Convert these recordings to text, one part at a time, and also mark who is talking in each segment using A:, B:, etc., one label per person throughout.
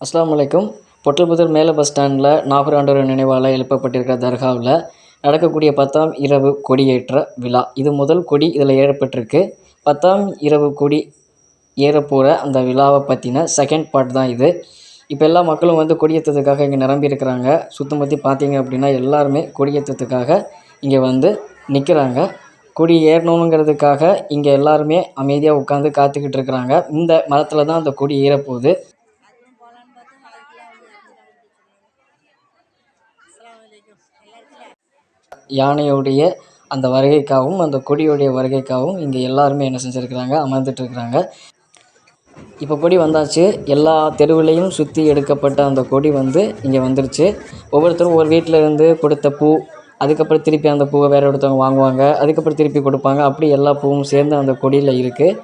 A: அஸ்ஸலாமு அலைக்கும். பொட்டல்புதூர் மேலே பஸ் ஸ்டாண்டில் நாகூர் ஆண்டவர் நினைவால் எழுப்பப்பட்டிருக்கிற தர்காவில் நடக்கக்கூடிய 10ஆம் இரவு கொடியேற்ற விழா. இது முதல் கொடி இதில் ஏறப்பட்டிருக்கு. 10ஆம் இரவு கொடி ஏறப்போகிற அந்த விழாவை பற்றின செகண்ட் பார்ட் தான் இது. இப்போ எல்லா மக்களும் வந்து கொடியேற்றத்துக்காக இங்கே நிரம்பி இருக்கிறாங்க. சுத்தமுற்றி பார்த்தீங்க அப்படின்னா எல்லாருமே கொடியேற்றத்துக்காக இங்கே வந்து நிற்கிறாங்க. கொடி ஏறணுங்கிறதுக்காக இங்கே எல்லாருமே அமைதியாக உட்காந்து காத்துக்கிட்டு இருக்கிறாங்க. இந்த மரத்தில் தான் அந்த கொடி ஏறப்போகுது. யானையுடைய அந்த வருகைக்காகவும் அந்த கொடியுடைய வருகைக்காகவும் இங்கே எல்லாருமே என்ன செஞ்சுருக்கிறாங்க, அமர்ந்துட்டு இருக்கிறாங்க. இப்போ கொடி வந்தாச்சு. எல்லா தெருவிலையும் சுற்றி எடுக்கப்பட்ட அந்த கொடி வந்து இங்கே வந்துருச்சு. ஒவ்வொருத்தரும் ஒரு வீட்டில் இருந்து கொடுத்த பூ, அதுக்கப்புறம் திருப்பி அந்த பூவை வேறு ஒருத்தவங்க வாங்குவாங்க, அதுக்கப்புறம் திருப்பி கொடுப்பாங்க. அப்படி எல்லா பூவும் சேர்ந்து அந்த கொடியில் இருக்குது.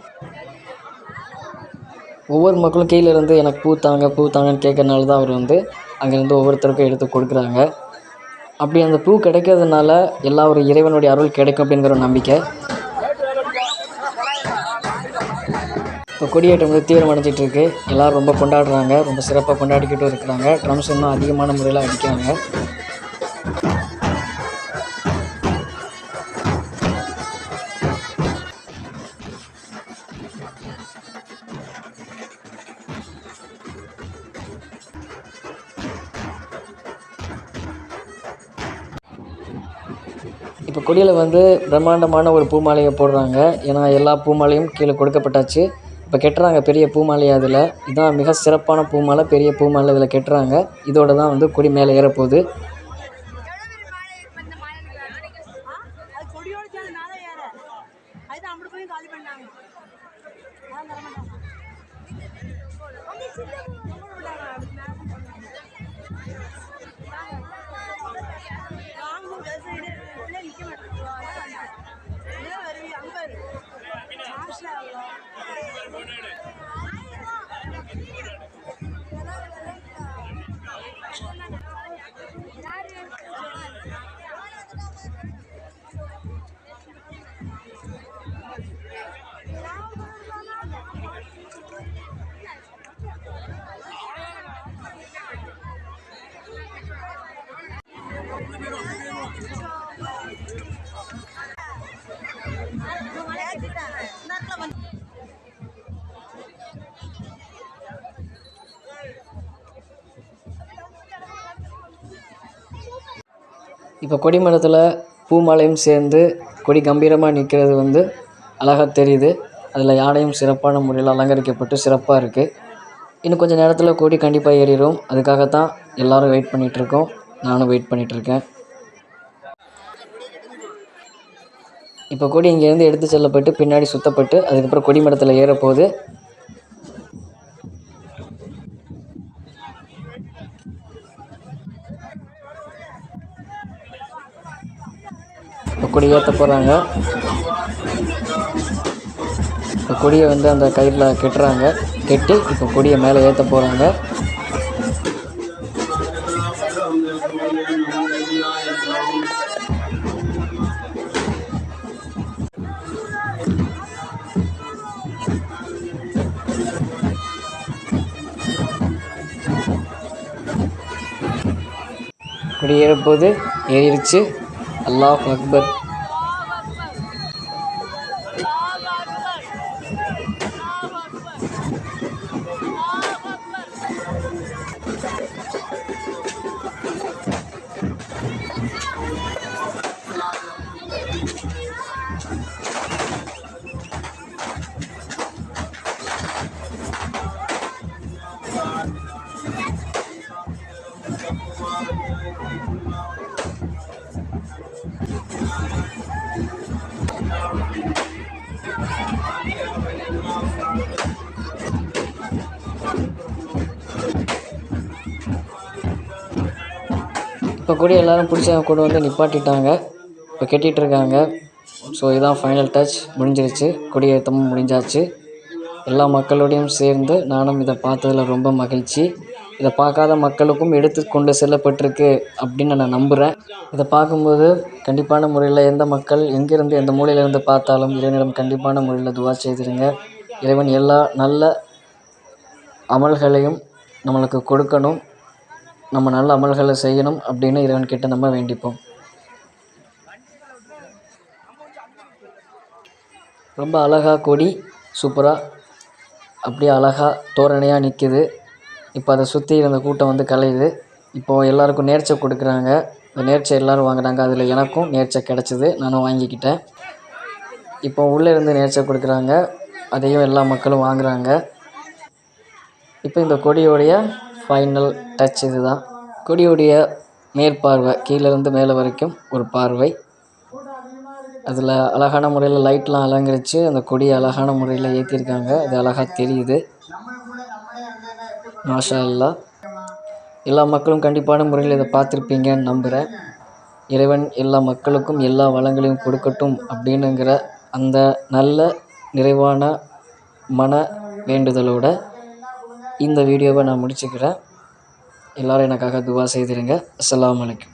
A: ஒவ்வொரு மக்களும் கீழே இருந்து எனக்கு பூ தாங்கன்னு கேட்கறனால தான் அவர் வந்து அங்கேருந்து ஒவ்வொருத்தருக்கும் எடுத்து கொடுக்குறாங்க. அப்படி அந்த பூ கிடைக்கிறதுனால எல்லா ஒரு இறைவனுடைய அருள் கிடைக்கும் அப்படிங்கிற ஒரு நம்பிக்கை. இப்போ கொடியேற்றம் வந்து தீவிரமடைஞ்சிட்ருக்கு. எல்லோரும் ரொம்ப கொண்டாடுறாங்க, ரொம்ப சிறப்பாக கொண்டாடிக்கிட்டும் இருக்கிறாங்க. ட்ரம்ஸ் இன்னும் அதிகமான முறையில் அடிக்கிறாங்க. இப்போ கொடியில் வந்து பிரம்மாண்டமான ஒரு பூமாலையை போடுறாங்க. ஏன்னா எல்லா பூமாலையும் கீழே கொடுக்கப்பட்டாச்சு. இப்போ கெட்டுறாங்க பெரிய பூமாலை. அதில் இதுதான் மிக சிறப்பான பூமாலை, பெரிய பூமாலை இதில் கெட்டுறாங்க. இதோட தான் வந்து கொடி மேலே ஏறப்போகுது. இப்போ கொடி மரத்தில் பூமாலையும் சேர்ந்து கொடி கம்பீரமாக நிற்கிறது வந்து அழகாக தெரியுது. அதில் யானையும் சிறப்பான முறையில் அலங்கரிக்கப்பட்டு சிறப்பாக இருக்குது. இன்னும் கொஞ்சம் நேரத்தில் கொடி கண்டிப்பாக ஏறிடும். அதுக்காகத்தான் எல்லோரும் வெயிட் பண்ணிகிட்ருக்கோம். நானும் வெயிட் பண்ணிகிட்ருக்கேன். இப்போ கொடி இங்கேருந்து எடுத்து செல்லப்பட்டு பின்னாடி சுற்றப்பட்டு அதுக்கப்புறம் கொடி மரத்தில் ஏறப்போகுது. இப்போ கொடி ஏற்ற போகிறாங்க. இப்போ கொடியை வந்து அந்த கயிறில் கெட்டுறாங்க. கெட்டி இப்போ கொடியை மேலே ஏற்ற போகிறாங்க. கொடி ஏறப்போது ஏறிடுச்சு. அல்லாஹ் அக்பர். இப்போ கொடி எல்லோரும் பிடிச்ச கொண்டு வந்து நிப்பாட்டிட்டாங்க. இப்போ கட்டிகிட்ருக்காங்க. ஸோ இதுதான் ஃபைனல் டச். முடிஞ்சிருச்சு. கொடியேற்றமும் முடிஞ்சாச்சு. எல்லா மக்களோடையும் சேர்ந்து நானும் இதை பார்த்ததில் ரொம்ப மகிழ்ச்சி. இதை பார்க்காத மக்களுக்கும் எடுத்து கொண்டு செல்லப்பட்டிருக்கு அப்படின்னு நான் நம்புகிறேன். இதை பார்க்கும்போது கண்டிப்பான முறையில் எந்த மக்கள் எங்கேருந்து எந்த மூலையிலேருந்து பார்த்தாலும் இறைவனிடம் கண்டிப்பான முறையில் துவா செய்திருங்க. இறைவன் எல்லா நல்ல அமல்களையும் நம்மளுக்கு கொடுக்கணும், நம்ம நல்ல அமல்களை செய்யணும் அப்படின்னு இறைவன்கிட்ட நம்ம வேண்டிப்போம். ரொம்ப அழகாக கொடி சூப்பராக அப்படியே அழகாக தோரணையாக நிற்கிது. இப்போ அதை சுற்றி இருந்த கூட்டம் வந்து கலையுது. இப்போது எல்லாருக்கும் நேர்ச்சை கொடுக்குறாங்க. இந்த நேர்ச்சை எல்லோரும் வாங்குறாங்க. அதில் எனக்கும் நேர்ச்சை கிடச்சிது, நானும் வாங்கிக்கிட்டேன். இப்போ உள்ளே இருந்து நேர்ச்சை கொடுக்குறாங்க, அதையும் எல்லா மக்களும் வாங்குகிறாங்க. இப்போ இந்த கொடியோடைய ஃபைனல் டச் இது தான். கொடியோடைய மேற்பார்வை கீழேருந்து மேலே வரைக்கும் ஒரு பார்வை. அதில் அழகான முறையில் லைட்லாம் அலங்கரித்து அந்த கொடியை அழகான முறையில் ஏற்றிருக்காங்க. அது அழகாக தெரியுது. மாஷா அல்லாஹ். எல்லா மக்களும் கண்டிப்பான முறையில் இதை பார்த்துருப்பீங்கன்னு நம்புகிறேன். இறைவன் எல்லா மக்களுக்கும் எல்லா வளங்களையும் கொடுக்கட்டும் அப்படின்னுங்கிற அந்த நல்ல நிறைவான மன வேண்டுதலோடு இந்த வீடியோவை நான் முடிச்சுக்கிறேன். எல்லோரும் எனக்காக துவா செய்திருங்க. அஸ்ஸலாமு அலைக்கும்.